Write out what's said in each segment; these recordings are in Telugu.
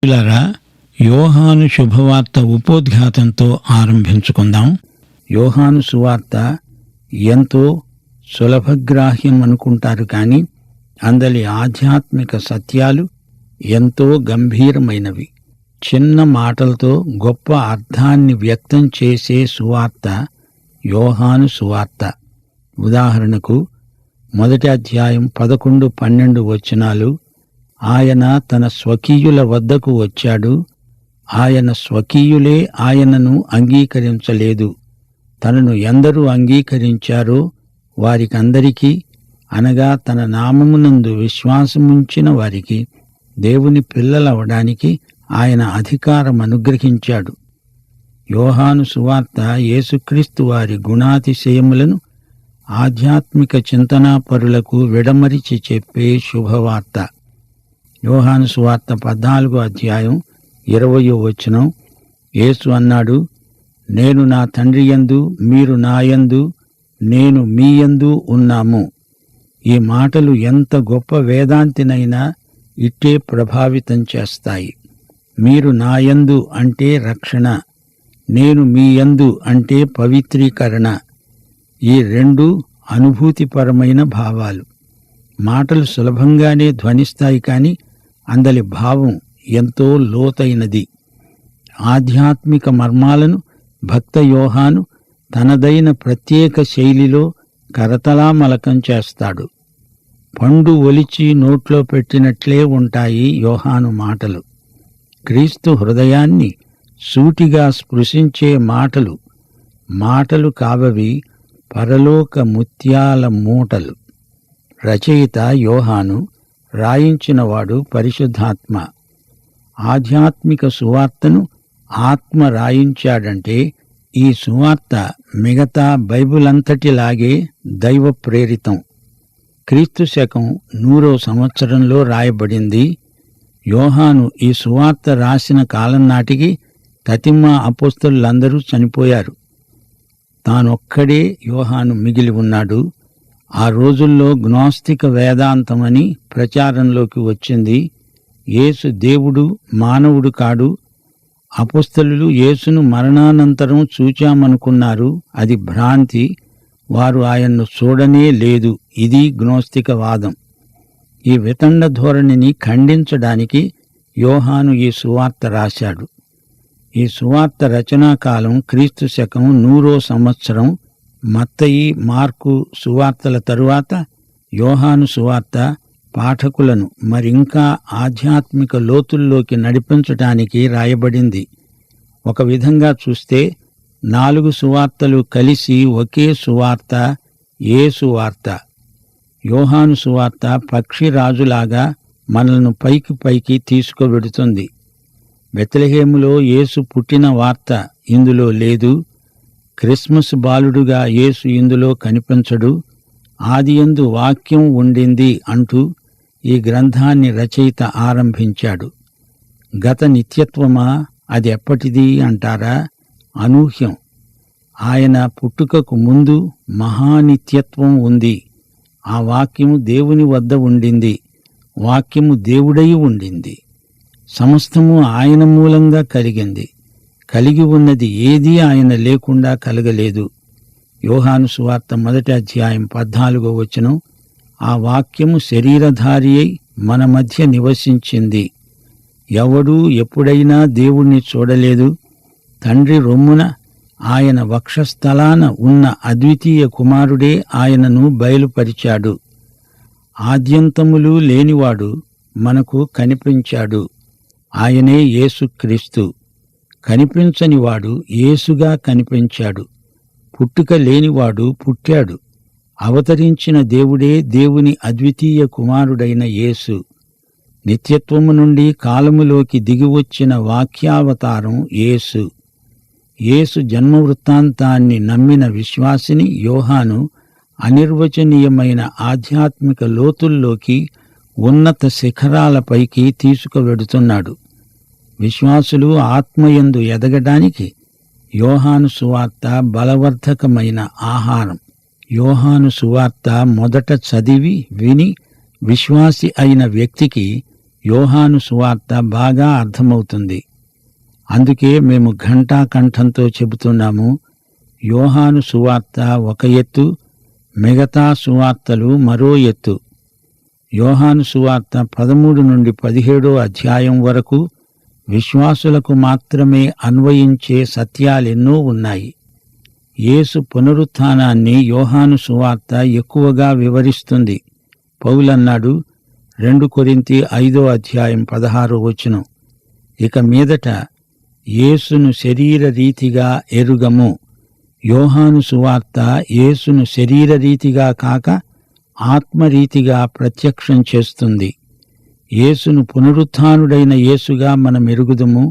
పిల్లరా, యోహాను శుభవార్త ఉపోద్ఘాతంతో ఆరంభించుకుందాం. యోహాను సువార్త ఎంతో సులభగ్రాహ్యం అనుకుంటారు, కానీ అందలి ఆధ్యాత్మిక సత్యాలు ఎంతో గంభీరమైనవి. చిన్న మాటలతో గొప్ప అర్థాన్ని వ్యక్తం చేసే సువార్త యోహాను సువార్త. ఉదాహరణకు 1 అధ్యాయం 11-12 వచనాలు. ఆయన తన స్వకీయుల వద్దకు వచ్చాడు, ఆయన స్వకీయులే ఆయనను అంగీకరించలేదు. తనను ఎందరూ అంగీకరించారో వారికందరికీ, అనగా తన నామమునందు విశ్వాసముంచిన వారికి దేవుని పిల్లలవడానికి ఆయన అధికారం అనుగ్రహించాడు. యోహాను సువార్త యేసుక్రీస్తు వారి గుణాతిశయములను ఆధ్యాత్మిక చింతనాపరులకు విడమరిచి చెప్పే శుభవార్త. యోహాను సువార్త 14 అధ్యాయం 20 వచనం. యేసు అన్నాడు, నేను నా తండ్రి యందు, మీరు నా యందు, నేను మీ యందు ఉన్నాము. ఈ మాటలు ఎంత గొప్ప వేదాంతినైనా ఇట్టే ప్రభావితం చేస్తాయి. మీరు నా యందు అంటే రక్షణ, నేను మీ యందు అంటే పవిత్రీకరణ. ఈ రెండు అనుభూతిపరమైన భావాలు. మాటలు సులభంగానే ధ్వనిస్తాయి, కానీ అందలి భావం ఎంతో లోతైనది. ఆధ్యాత్మిక మర్మాలను భక్త యోహాను తనదైన ప్రత్యేక శైలిలో కరతలామలకం చేస్తాడు. పండు ఒలిచి నోట్లో పెట్టినట్లే ఉంటాయి యోహాను మాటలు. క్రీస్తు హృదయాన్ని సూటిగా స్పృశించే మాటలు. మాటలు కావవి, పరలోక ముత్యాల మూటలు. రచయిత యోహాను, రాయించినవాడు పరిశుద్ధాత్మ. ఆధ్యాత్మిక సువార్తను ఆత్మ రాయించాడంటే ఈ సువార్త మిగతా బైబిలంతటిలాగే దైవ ప్రేరితం. క్రీస్తు శకం 100వ సంవత్సరంలో రాయబడింది. యోహాను ఈ సువార్త రాసిన కాలం నాటికి తతిమ్మ అపోస్తలులందరూ చనిపోయారు. తానొక్కడే యోహాను మిగిలి ఉన్నాడు. ఆ రోజుల్లో గ్నోస్తిక వేదాంతమని ప్రచారంలోకి వచ్చింది. యేసు దేవుడు, మానవుడు కాడు. అపోస్తలులు యేసును మరణానంతరం చూచామనుకున్నారు. అది భ్రాంతి. వారు ఆయన్ను చూడనే లేదు. ఇది గ్నోస్తిక వాదం. ఈ వితండ ధోరణిని ఖండించడానికి యోహాను ఈ సువార్త రాశాడు. ఈ సువార్త రచనాకాలం క్రీస్తు శకం 100వ సంవత్సరం. మత్తయి, మార్కు సువార్తల తరువాత యోహాను సువార్త పాఠకులను మరింకా ఆధ్యాత్మిక లోతుల్లోకి నడిపించటానికి రాయబడింది. ఒక విధంగా చూస్తే 4 సువార్తలు కలిసి ఒకే సువార్త, ఏ సువార్త. యోహాను సువార్త పక్షిరాజులాగా మనల్ని పైకి పైకి తీసుకువెడుతుంది. బెత్లెహేములో యేసు పుట్టిన వార్త ఇందులో లేదు. క్రిస్మస్ బాలుడుగా యేసు ఇందులో కనిపించడు. ఆదియందు వాక్యం ఉండింది అంటూ ఈ గ్రంథాన్ని రచయిత ఆరంభించాడు. గత నిత్యత్వమా, అది ఎప్పటిది అంటారా? అనూహ్యం. ఆయన పుట్టుకకు ముందు మహానిత్యత్వం ఉంది. ఆ వాక్యము దేవుని వద్ద ఉండింది. వాక్యము దేవుడై ఉండింది. సమస్తము ఆయన మూలంగా కలిగింది. కలిగి ఉన్నది ఏదీ ఆయన లేకుండా కలగలేదు. యోహాను సువార్త 1 అధ్యాయం 14వ వచనం. ఆ వాక్యము శరీరధారి అయి మన మధ్య నివసించింది. ఎవడూ ఎప్పుడైనా దేవుణ్ణి చూడలేదు. తండ్రి రొమ్మున ఆయన వక్షస్థలాన ఉన్న అద్వితీయ కుమారుడే ఆయనను బయలుపరిచాడు. ఆద్యంతములు లేనివాడు మనకు కనిపించాడు. ఆయనే యేసుక్రీస్తు. కనిపించనివాడు యేసుగా కనిపించాడు. పుట్టుక లేనివాడు పుట్టాడు. అవతరించిన దేవుడే దేవుని అద్వితీయ కుమారుడైన యేసు. నిత్యత్వము నుండి కాలములోకి దిగివచ్చిన వాక్యావతారం యేసు. యేసు జన్మ వృత్తాంతాన్ని నమ్మిన విశ్వాసిని యోహాను అనిర్వచనీయమైన ఆధ్యాత్మిక లోతుల్లోకి, ఉన్నత శిఖరాలపైకి తీసుకువెడుతున్నాడు. విశ్వాసులు ఆత్మయందు ఎదగడానికి యోహాను సువార్త బలవర్ధకమైన ఆహారం. యోహాను సువార్త మొదట చదివి విని విశ్వాసి అయిన వ్యక్తికి యోహాను సువార్త బాగా అర్థమవుతుంది. అందుకే మేము ఘంటాకంఠంతో చెబుతున్నాము, యోహాను సువార్త ఒక ఎత్తు, మిగతా సువార్తలు మరో ఎత్తు. యోహాను సువార్త 13 నుండి 17 అధ్యాయం వరకు విశ్వాసులకు మాత్రమే అన్వయించే సత్యాలెన్నో ఉన్నాయి. యేసు పునరుత్థానాన్ని యోహాను సువార్త ఎక్కువగా వివరిస్తుంది. పౌలన్నాడు 2 కొరింథీ 5 అధ్యాయం 16 వచనం, ఇక మీదట యేసును శరీర రీతిగా ఎరుగము. యోహాను సువార్త యేసును శరీర రీతిగా కాక ఆత్మరీతిగా ప్రత్యక్షం చేస్తుంది. యేసును పునరుత్థానుడైన యేసుగా మనం ఎరుగుదుము.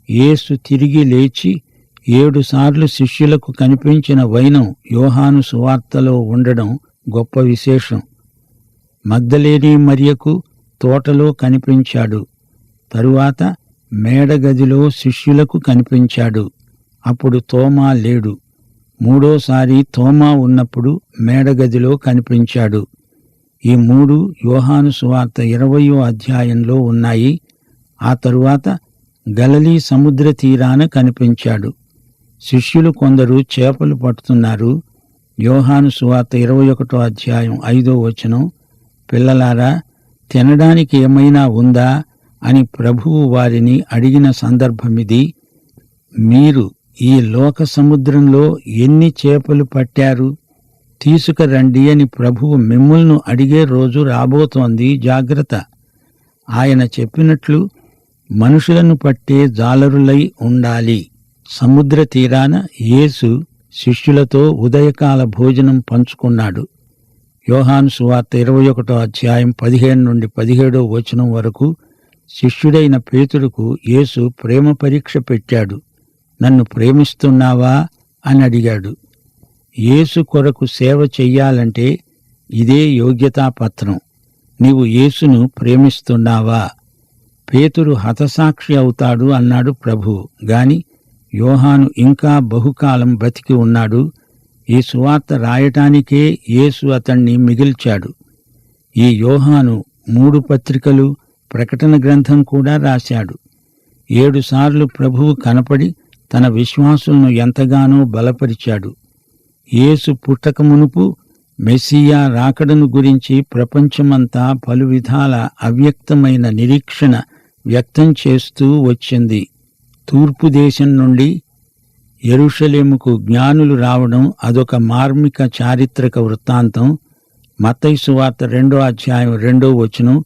యేసు తిరిగి లేచి 7 సార్లు శిష్యులకు కనిపించిన వైనం యోహాను సువార్తలో ఉండడం గొప్ప విశేషం. మగ్దలేనీ మరియకు తోటలో కనిపించాడు. తరువాత మేడగదిలో శిష్యులకు కనిపించాడు. అప్పుడు తోమా లేడు. 3వసారి తోమా ఉన్నప్పుడు మేడగదిలో కనిపించాడు. ఈ 3 యోహాను సువార్త 20వ అధ్యాయంలో ఉన్నాయి. ఆ తరువాత గలిలీ సముద్ర తీరాన కనిపించాడు. శిష్యులు కొందరు చేపలు పట్టుతున్నారు. యోహాను సువార్త 21వ అధ్యాయం 5వ వచనం, పిల్లలారా, తినడానికి ఏమైనా ఉందా అని ప్రభువు వారిని అడిగిన సందర్భమిది. మీరు ఈ లోక సముద్రంలో ఎన్ని చేపలు పట్టారు? తీసుకురండి అని ప్రభువు మిమ్ములను అడిగే రోజు రాబోతోంది, జాగ్రత్త. ఆయన చెప్పినట్లు మనుషులను పట్టే జాలరులై ఉండాలి. సముద్ర తీరాన యేసు శిష్యులతో ఉదయకాల భోజనం పంచుకున్నాడు. యోహాను సువార్త 21వ అధ్యాయం 15 నుండి 17వ వచనం వరకు శిష్యుడైన పేతురుకు యేసు ప్రేమ పరీక్ష పెట్టాడు. నన్ను ప్రేమిస్తున్నావా అని అడిగాడు. యేసు కొరకు సేవ చెయ్యాలంటే ఇదే యోగ్యతాపత్రం. నీవు యేసును ప్రేమిస్తున్నావా? పేతురు హతసాక్షి అవుతాడు అన్నాడు ప్రభువు. గాని యోహాను ఇంకా బహుకాలం బతికి ఉన్నాడు. ఈ సువార్త రాయటానికే యేసు అతణ్ణి మిగిల్చాడు. ఈ యోహాను 3 పత్రికలు, ప్రకటన గ్రంథం కూడా రాశాడు. 7 సార్లు ప్రభువు కనపడి తన విశ్వాసులను ఎంతగానో బలపరిచాడు. యేసు పుట్టక మునుపు మెస్సియా రాకడను గురించి ప్రపంచమంతా పలు విధాల అవ్యక్తమైన నిరీక్షణ వ్యక్తం చేస్తూ వచ్చింది. తూర్పు దేశం నుండి యెరూషలేముకు జ్ఞానులు రావడం అదొక మార్మిక చారిత్రక వృత్తాంతం. మత్తయి సువార్త 2వ అధ్యాయం 2వ వచనం,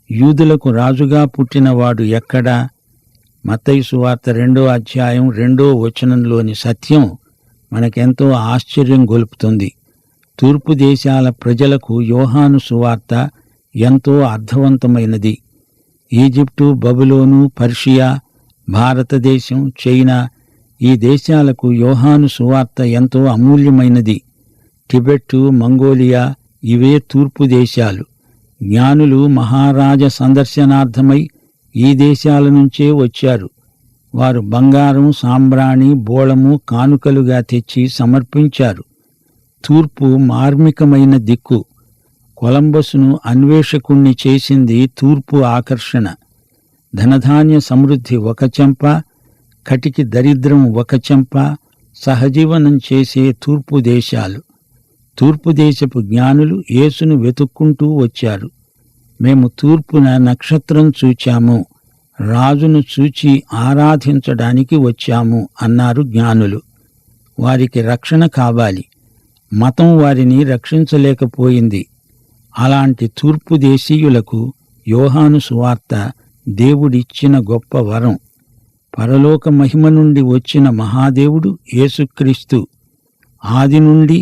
యూదులకు రాజుగా పుట్టినవాడు ఎక్కడా? మత్తయి సువార్త 2వ అధ్యాయం 2వ వచనంలోని సత్యం మనకెంతో ఆశ్చర్యం గొలుపుతుంది. తూర్పు దేశాల ప్రజలకు యోహాను సువార్త ఎంతో అర్థవంతమైనది. ఈజిప్టు, బబులోను, పర్షియా, భారతదేశం, చైనా ఈ దేశాలకు యోహాను సువార్త ఎంతో అమూల్యమైనది. టిబెట్టు, మంగోలియా ఇవే తూర్పు దేశాలు. జ్ఞానులు మహారాజ సందర్శనార్థమై ఈ దేశాల నుంచే వచ్చారు. వారు బంగారం, సాంబ్రాణి, బోళము కానుకలుగా తెచ్చి సమర్పించారు. తూర్పు మార్మికమైన దిక్కు. కొలంబసును అన్వేషకుణ్ణి చేసింది తూర్పు ఆకర్షణ. ధనధాన్య సమృద్ధి ఒక చెంప, కటికి దరిద్రం ఒక చెంప సహజీవనం చేసే తూర్పు దేశాలు. తూర్పు దేశపు జ్ఞానులు యేసును వెతుక్కుంటూ వచ్చారు. మేము తూర్పున నక్షత్రం చూచాము, రాజును చూచి ఆరాధించడానికి వచ్చాము అన్నారు జ్ఞానులు. వారికి రక్షణ కావాలి. మతం వారిని రక్షించలేకపోయింది. అలాంటి తూర్పు దేశీయులకు యోహాను సువార్త దేవుడిచ్చిన గొప్ప వరం. పరలోక మహిమ నుండి వచ్చిన మహాదేవుడు యేసుక్రీస్తు. ఆది నుండి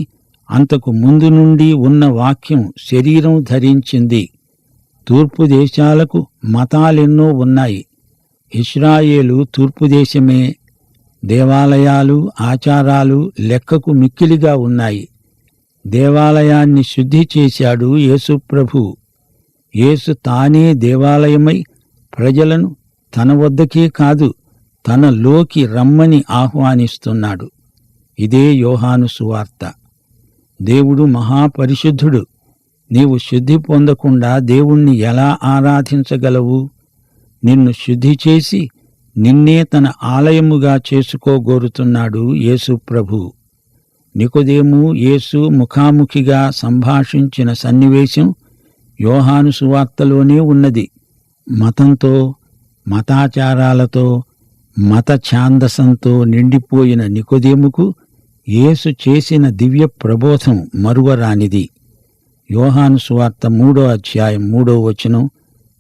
అంతకు ముందు నుండి ఉన్న వాక్యం శరీరం ధరించింది. తూర్పు దేశాలకు మతాలెన్నో ఉన్నాయి. ఇశ్రాయేలు తూర్పు దేశమే. దేవాలయాలు, ఆచారాలు లెక్కకు మిక్కిలిగా ఉన్నాయి. దేవాలయాన్ని శుద్ధి చేశాడు యేసు ప్రభువు. యేసు తానే దేవాలయమై ప్రజలను తన వద్దకే కాదు తనలోకి రమ్మని ఆహ్వానిస్తున్నాడు. ఇదే యోహాను సువార్త. దేవుడు మహాపరిశుద్ధుడు. నీవు శుద్ధి పొందకుండా దేవుణ్ణి ఎలా ఆరాధించగలవు? నిన్ను శుద్ధి చేసి నిన్నే తన ఆలయముగా చేసుకోగోరుతున్నాడు యేసు ప్రభువు. నికోదేము యేసు ముఖాముఖిగా సంభాషించిన సన్నివేశం యోహాను సువార్తలోనే ఉన్నది. మతంతో, మతాచారాలతో, మత ఛాందసంతో నిండిపోయిన నికోదేముకు యేసు చేసిన దివ్య ప్రబోధం మరువరానిది. యోహాను సువార్త 3వ అధ్యాయం 3వ వచనం,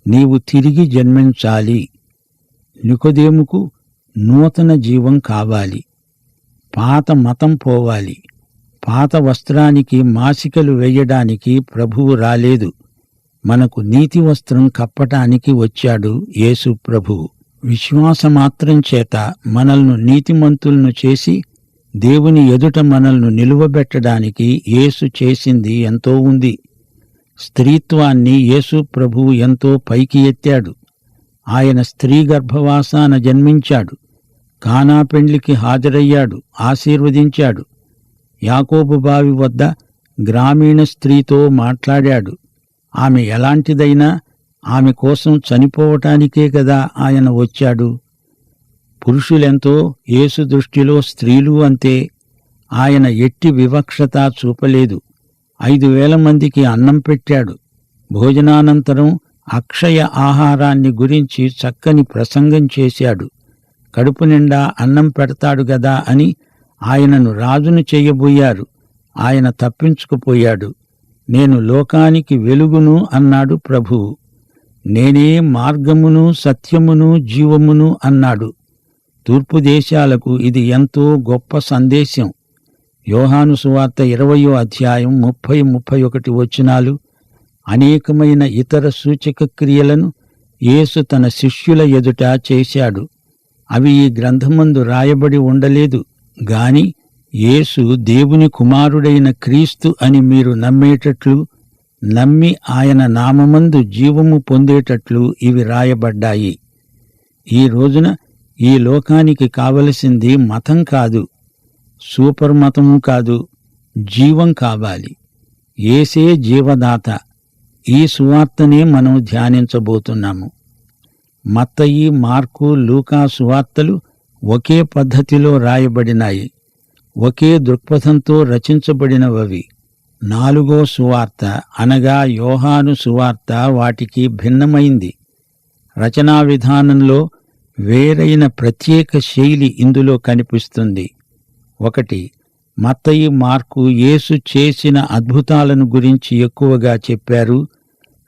నీవు తిరిగి జన్మించాలి. నికోదేముకు నూతన జీవం కావాలి. పాత మతం పోవాలి. పాత వస్త్రానికి మాసికలు వేయడానికి ప్రభువు రాలేదు. మనకు నీతి వస్త్రం కప్పటానికి వచ్చాడు యేసు ప్రభువు. విశ్వాసమాత్రం చేత మనల్ని నీతిమంతులను చేసి దేవుని ఎదుట మనల్ని నిలువబెట్టడానికి యేసు చేసింది ఎంతో ఉంది. స్త్రీత్వాన్ని యేసు ప్రభువు ఎంతో పైకి ఎత్తాడు. ఆయన స్త్రీ గర్భవాసాన జన్మించాడు. కానా పెండ్లికి హాజరయ్యాడు, ఆశీర్వదించాడు. యాకోబు బావి వద్ద గ్రామీణ స్త్రీతో మాట్లాడాడు. ఆమె ఎలాంటిదైనా ఆమె కోసం చనిపోవటానికే కదా ఆయన వచ్చాడు. పురుషులెంతో యేసు దృష్టిలో స్త్రీలు అంతే. ఆయన ఎట్టి వివక్షత చూపలేదు. 5,000 మందికి అన్నం పెట్టాడు. భోజనానంతరం అక్షయ ఆహారాన్ని గురించి చక్కని ప్రసంగం చేశాడు. కడుపు నిండా అన్నం పెడతాడు గదా అని ఆయనను రాజును చెయ్యబోయారు. ఆయన తప్పించుకుపోయాడు. నేను లోకానికి వెలుగును అన్నాడు ప్రభువు. నేనే మార్గమును, సత్యమును, జీవమును అన్నాడు. తూర్పు దేశాలకు ఇది ఎంతో గొప్ప సందేశం. యోహాను సువార్త 20వ అధ్యాయం 30-31 వచనాలు. అనేకమైన ఇతర సూచక క్రియలను యేసు తన శిష్యుల ఎదుట చేశాడు. అవి ఈ గ్రంథమందు రాయబడి ఉండలేదు గాని యేసు దేవుని కుమారుడైన క్రీస్తు అని మీరు నమ్మేటట్లు, నమ్మి ఆయన నామమందు జీవము పొందేటట్లు ఇవి రాయబడ్డాయి. ఈ రోజున ఈ లోకానికి కావలసింది మతం కాదు, సూపర్ మతము కాదు, జీవం కావాలి. యేసే జీవదాత. ఈ సువార్తనే మనం ధ్యానించబోతున్నాము. మత్తయి, మార్కు, లూకా సువార్తలు ఒకే పద్ధతిలో రాయబడినాయి. ఒకే దృక్పథంతో రచించబడినవవి. 4వ సువార్త అనగా యోహాను సువార్త వాటికి భిన్నమైంది. రచనా విధానంలో వేరైన ప్రత్యేక శైలి ఇందులో కనిపిస్తుంది. 1. మత్తయి, మార్కు యేసు చేసిన అద్భుతాలను గురించి ఎక్కువగా చెప్పారు.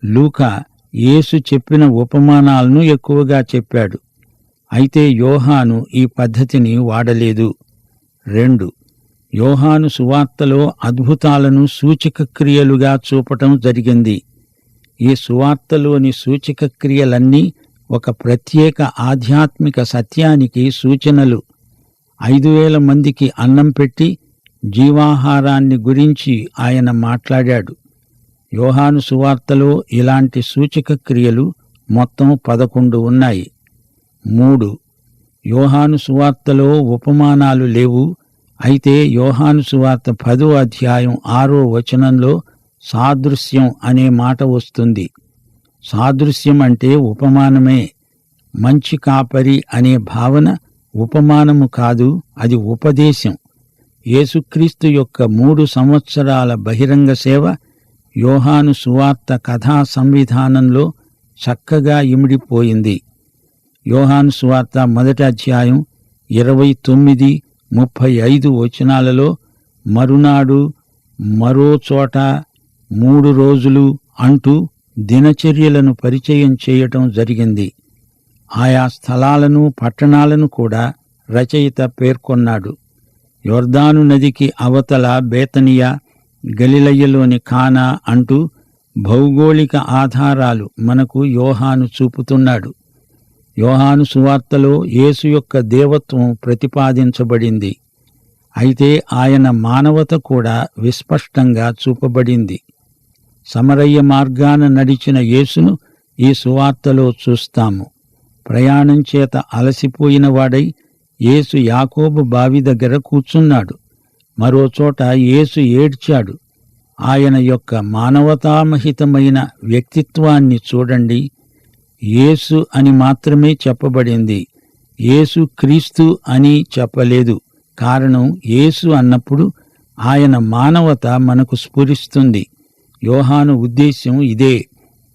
లూకా యేసు చెప్పిన ఉపమానాలను ఎక్కువగా చెప్పాడు. అయితే యోహాను ఈ పద్ధతిని వాడలేదు. 2. యోహాను సువార్తలో అద్భుతాలను సూచక క్రియలుగా చూపటం జరిగింది. ఈ సువార్తలోని సూచక క్రియలన్నీ ఒక ప్రత్యేక ఆధ్యాత్మిక సత్యానికి సూచనలు. 5,000 మందికి అన్నం పెట్టి జీవాహారాన్ని గురించి ఆయన మాట్లాడాడు. యోహాను సువార్తలో ఇలాంటి సూచక క్రియలు మొత్తం 11 ఉన్నాయి. 3. యోహాను సువార్తలో ఉపమానాలు లేవు. అయితే యోహాను సువార్త 10వ అధ్యాయం 6వ వచనంలో సాదృశ్యం అనే మాట వస్తుంది. సాదృశ్యం అంటే ఉపమానమే. మంచి కాపరి అనే భావన ఉపమానము కాదు, అది ఉపదేశం. యేసుక్రీస్తు యొక్క 3 సంవత్సరాల బహిరంగ సేవ యోహాను సువార్త కథా సంవిధానంలో చక్కగా ఇమిడిపోయింది. యోహాను సువార్త 1వ అధ్యాయం 29-35 వచనాలలో మరునాడు, మరో చోట, 3 రోజులు అంటూ దినచర్యలను పరిచయం చేయటం జరిగింది. ఆయా స్థలాలను, పట్టణాలను కూడా రచయిత పేర్కొన్నాడు. యొర్దాను నదికి అవతల బేతనియా, గలిలయలోని కానా అంటూ భౌగోళిక ఆధారాలు మనకు యోహాను చూపుతున్నాడు. యోహాను సువార్తలో యేసు యొక్క దేవత్వం ప్రతిపాదించబడింది. అయితే ఆయన మానవత కూడా విస్పష్టంగా చూపబడింది. సమరయ్య మార్గాన నడిచిన యేసును ఈ సువార్తలో చూస్తాము. ప్రయాణం చేత అలసిపోయినవాడై యేసు యాకోబు బావి దగ్గర కూర్చున్నాడు. మరోచోట యేసు ఏడ్చాడు. ఆయన యొక్క మానవతామహితమైన వ్యక్తిత్వాన్ని చూడండి. యేసు అని మాత్రమే చెప్పబడింది. యేసు క్రీస్తు అని చెప్పలేదు. కారణం, యేసు అన్నప్పుడు ఆయన మానవత మనకు స్ఫురిస్తుంది. యోహాను ఉద్దేశ్యం ఇదే.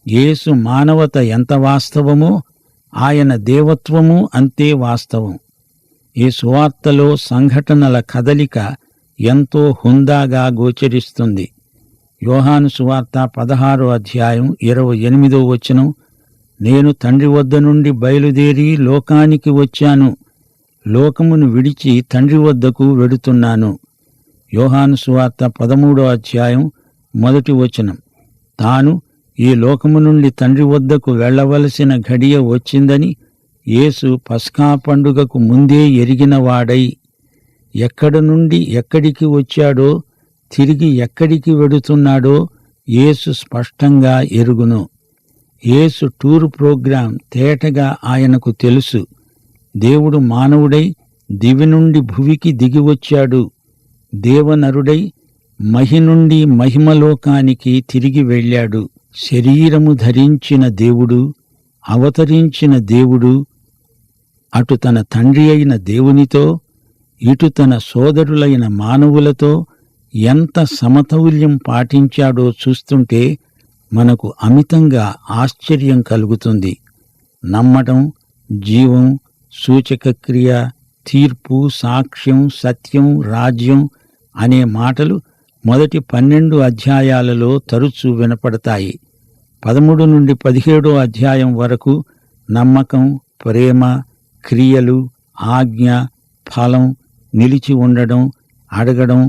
యేసు మానవత ఎంత వాస్తవమో ఆయన దేవత్వము అంతే వాస్తవం. ఈ సువార్తలో సంఘటనల కదలిక ఎంతో హుందాగా గోచరిస్తుంది. యోహాను సువార్త 16వ అధ్యాయం 28వ వచనం, నేను తండ్రి వద్ద నుండి బయలుదేరి లోకానికి వచ్చాను, లోకమును విడిచి తండ్రి వద్దకు వెడుతున్నాను. యోహాను సువార్త 13వ అధ్యాయం 1వ వచనం, తాను ఈ లోకము నుండి తండ్రి వద్దకు వెళ్లవలసిన ఘడియ వచ్చిందని యేసు పస్కా పండుగకు ముందే ఎరిగినవాడై ఎక్కడ నుండి ఎక్కడికి వచ్చాడో, తిరిగి ఎక్కడికి వెడుతున్నాడో యేసు స్పష్టంగా ఎరుగును. యేసు టూర్ ప్రోగ్రాం తేటగా ఆయనకు తెలుసు. దేవుడు మానవుడై దివి నుండి భువికి దిగివచ్చాడు. దేవనరుడై మహి నుండి మహిమలోకానికి తిరిగి వెళ్ళాడు. శరీరము ధరించిన దేవుడు, అవతరించిన దేవుడు, అటు తన తండ్రి అయిన దేవునితో, ఇటు తన సోదరులైన మానవులతో ఎంత సమతౌల్యం పాటించాడో చూస్తుంటే మనకు అమితంగా ఆశ్చర్యం కలుగుతుంది. నమ్మటం, జీవం, సూచకక్రియ, తీర్పు, సాక్ష్యం, సత్యం, రాజ్యం అనే మాటలు మొదటి 12 అధ్యాయాలలో తరచూ వినపడతాయి. 13 నుండి 17వ అధ్యాయం వరకు నమ్మకం, ప్రేమ, క్రియలు, ఆజ్ఞ, ఫలం, నిలిచి ఉండడం, అడగడం,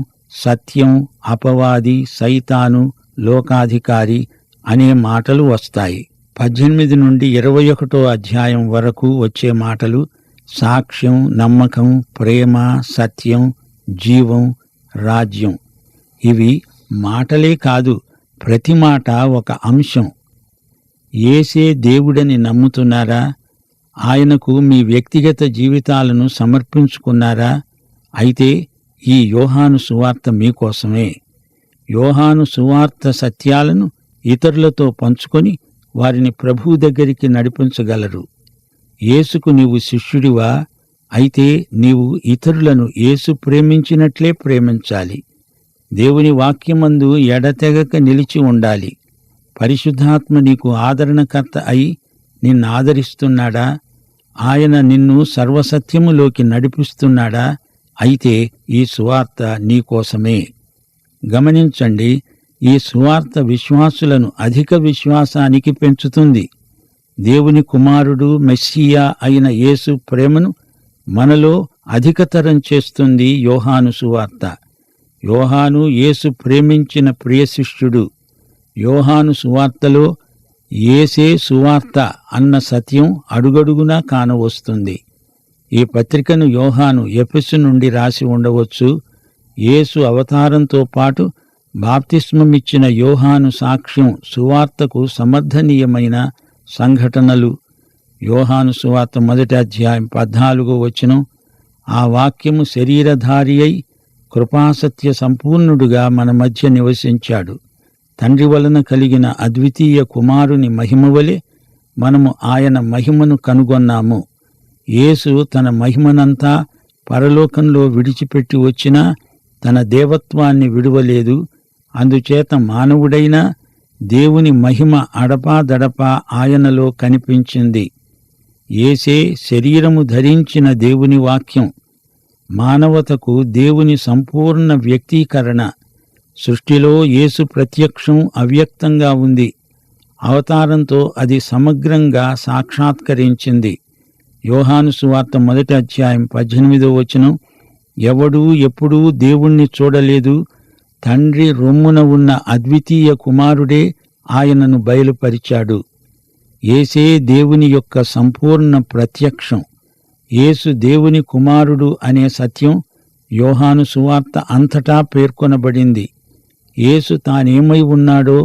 సత్యం, అపవాది, సైతాను, లోకాధికారి అనే మాటలు వస్తాయి. 18 నుండి 21వ అధ్యాయం వరకు వచ్చే మాటలు సాక్ష్యం, నమ్మకం, ప్రేమ, సత్యం, జీవం, రాజ్యం. ఇవి మాటలే కాదు, ప్రతి మాట ఒక అంశం. యేసే దేవుడని నమ్ముతున్నారా? ఆయనకు మీ వ్యక్తిగత జీవితాలను సమర్పించుకున్నారా? అయితే ఈ యోహాను సువార్త మీకోసమే. యోహాను సువార్త సత్యాలను ఇతరులతో పంచుకొని వారిని ప్రభువు దగ్గరికి నడిపించగలరు. యేసుకు నీవు శిష్యుడివా? అయితే నీవు ఇతరులను యేసు ప్రేమించినట్లే ప్రేమించాలి. దేవుని వాక్యమందు ఎడతెగక నిలిచి ఉండాలి. పరిశుద్ధాత్మ నీకు ఆదరణకర్త అయి నిన్నాదరిస్తున్నాడా? ఆయన నిన్ను సర్వసత్యములోకి నడిపిస్తున్నాడా? అయితే ఈ సువార్త నీకోసమే. గమనించండి, ఈ సువార్త విశ్వాసులను అధిక విశ్వాసానికి పెంచుతుంది. దేవుని కుమారుడు మెస్సియా అయిన యేసు ప్రేమను మనలో అధికతరం చేస్తుంది యోహాను సువార్త. యోహాను యేసు ప్రేమించిన ప్రియశిష్యుడు. యోహాను సువార్తలో యేసే సువార్త అన్న సత్యం అడుగడుగునా కానవస్తుంది. ఈ పత్రికను యోహాను ఎఫెసు నుండి రాసి ఉండవచ్చు. యేసు అవతారంతో పాటు బాప్తిస్మమిచ్చిన యోహాను సాక్ష్యం సువార్తకు సమర్థనీయమైన సంఘటనలు. యోహాను సువార్త 1వ అధ్యాయం 14వ వచనం, ఆ వాక్యము శరీరధారి అయి కృపాసత్య సంపూర్ణుడుగా మన మధ్య నివసించాడు. తండ్రి వలన కలిగిన అద్వితీయ కుమారుని మహిమవలె మనము ఆయన మహిమను కనుగొన్నాము. యేసు తన మహిమనంతా పరలోకంలో విడిచిపెట్టి వచ్చినా తన దేవత్వాన్ని విడువలేదు. అందుచేత మానవుడైనా దేవుని మహిమ అడపాదడపా ఆయనలో కనిపించింది. యేసే శరీరము ధరించిన దేవుని వాక్యం. మానవతకు దేవుని సంపూర్ణ వ్యక్తీకరణ. సృష్టిలో యేసు ప్రత్యక్షం అవ్యక్తంగా ఉంది. అవతారంతో అది సమగ్రంగా సాక్షాత్కరించింది. యోహాను సువార్త 1వ అధ్యాయం 18వ వచనం, ఎవడూ ఎప్పుడూ దేవుణ్ణి చూడలేదు, తండ్రి రొమ్మున ఉన్న అద్వితీయ కుమారుడే ఆయనను బయలుపరిచాడు. యేసే దేవుని యొక్క సంపూర్ణ ప్రత్యక్షం. యేసు దేవుని కుమారుడు అనే సత్యం యోహాను సువార్త అంతటా పేర్కొనబడింది. యేసు తానేమై ఉన్నాడో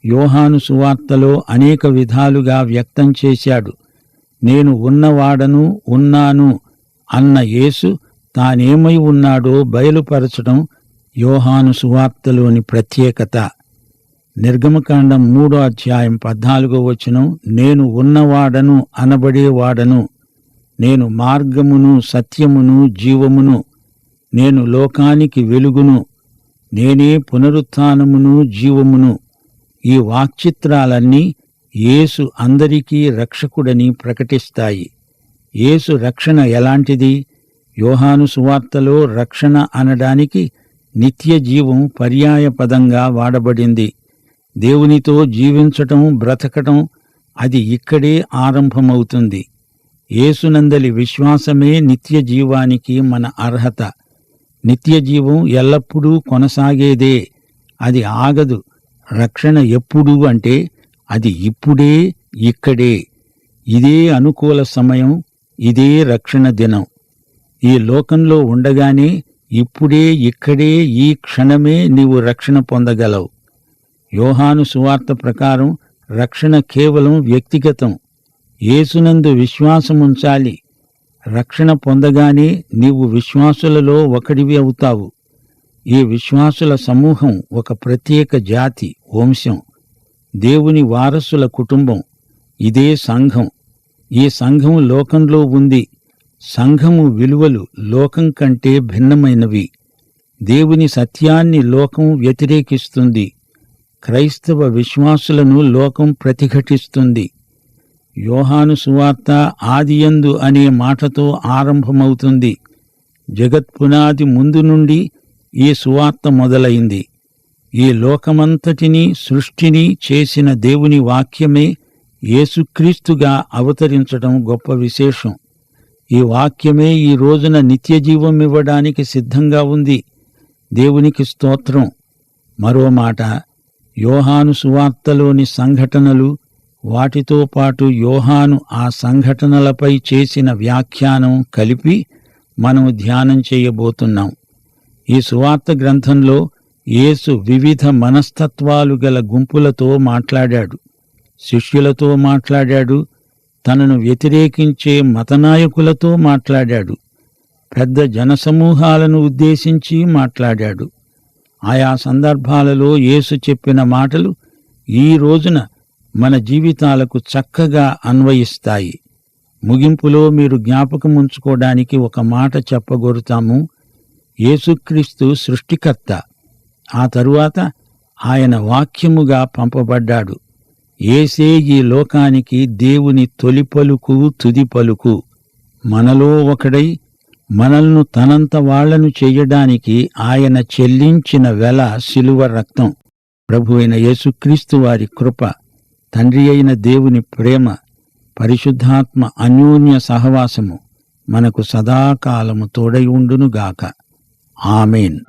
యోహాను సువార్తలో అనేక విధాలుగా వ్యక్తం చేశాడు. నేను ఉన్నవాడను, ఉన్నాను అన్న యేసు తానేమై ఉన్నాడో బయలుపరచడం యోహాను సువార్తలోని ప్రత్యేకత. నిర్గమకాండం 3:14 నేను ఉన్నవాడను అనబడేవాడను, నేను మార్గమును సత్యమును జీవమును, నేను లోకానికి వెలుగును, నేనే పునరుత్థానమును జీవమును. ఈ వాక్చిత్రాలన్నీ యేసు అందరికీ రక్షకుడని ప్రకటిస్తాయి. యేసు రక్షణ ఎలాంటిది? యోహాను సువార్తలో రక్షణ అనడానికి నిత్య జీవం పర్యాయ పదంగా వాడబడింది. దేవునితో జీవించటం, బ్రతకటం అది ఇక్కడే ఆరంభమవుతుంది. యేసునందలి విశ్వాసమే నిత్య జీవానికి మన అర్హత. నిత్య జీవం ఎల్లప్పుడూ కొనసాగేదే, అది ఆగదు. రక్షణ ఎప్పుడు అంటే అది ఇప్పుడే, ఇక్కడే. ఇదే అనుకూల సమయం, ఇదే రక్షణ దినం. ఈ లోకంలో ఉండగానే ఇప్పుడే, ఇక్కడే, ఈ క్షణమే నీవు రక్షణ పొందగలవు. యోహాను సువార్త ప్రకారం రక్షణ కేవలం వ్యక్తిగతం. యేసునందు విశ్వాసముంచాలి. రక్షణ పొందగానే నీవు విశ్వాసులలో ఒకడివి అవుతావు. ఈ విశ్వాసుల సమూహం ఒక ప్రత్యేక జాతి, వంశం, దేవుని వారసుల కుటుంబం. ఇదే సంఘం. ఈ సంఘం లోకంలో ఉంది. సంఘము విలువలు లోకం కంటే భిన్నమైనవి. దేవుని సత్యాన్ని లోకం వ్యతిరేకిస్తుంది. క్రైస్తవ విశ్వాసులను లోకం ప్రతిఘటిస్తుంది. యోహాను సువార్త ఆదియందు అనే మాటతో ఆరంభమవుతుంది. జగత్పునాది ముందు నుండి ఈ సువార్త మొదలైంది. ఈ లోకమంతటినీ సృష్టిని చేసిన దేవుని వాక్యమే యేసుక్రీస్తుగా అవతరించడం గొప్ప విశేషం. ఈ వాక్యమే ఈ రోజున నిత్య జీవం ఇవ్వడానికి సిద్ధంగా ఉంది. దేవునికి స్తోత్రం. మరో మాట, యోహాను సువార్తలోని సంఘటనలు, వాటితో పాటు యోహాను ఆ సంఘటనలపై చేసిన వ్యాఖ్యానం కలిపి మనం ధ్యానం చేయబోతున్నాం. ఈ సువార్త గ్రంథంలో యేసు వివిధ మనస్తత్వాలు గల గుంపులతో మాట్లాడాడు, శిష్యులతో మాట్లాడాడు, తనను వ్యతిరేకించే మతనాయకులతో మాట్లాడాడు, పెద్ద జనసమూహాలను ఉద్దేశించి మాట్లాడాడు. ఆయా సందర్భాలలో యేసు చెప్పిన మాటలు ఈ రోజున మన జీవితాలకు చక్కగా అన్వయిస్తాయి. ముగింపులో మీరు జ్ఞాపకముంచుకోవడానికి ఒక మాట చెప్పగోరుతాము. యేసుక్రీస్తు సృష్టికర్త. ఆ తరువాత ఆయన వాక్యముగా పంపబడ్డాడు. యేసే ఈ లోకానికి దేవుని తొలి పలుకు, తుది పలుకు. మనలో ఒకడై మనల్ని తనంత వాళ్లను చెయ్యడానికి ఆయన చెల్లించిన వెల శిలువ రక్తం. ప్రభువైన యేసుక్రీస్తు వారి కృప, తండ్రి అయిన దేవుని ప్రేమ, పరిశుద్ధాత్మ అన్యోన్య సహవాసము మనకు సదాకాలము తోడై ఉండునుగాక. ఆమేన్.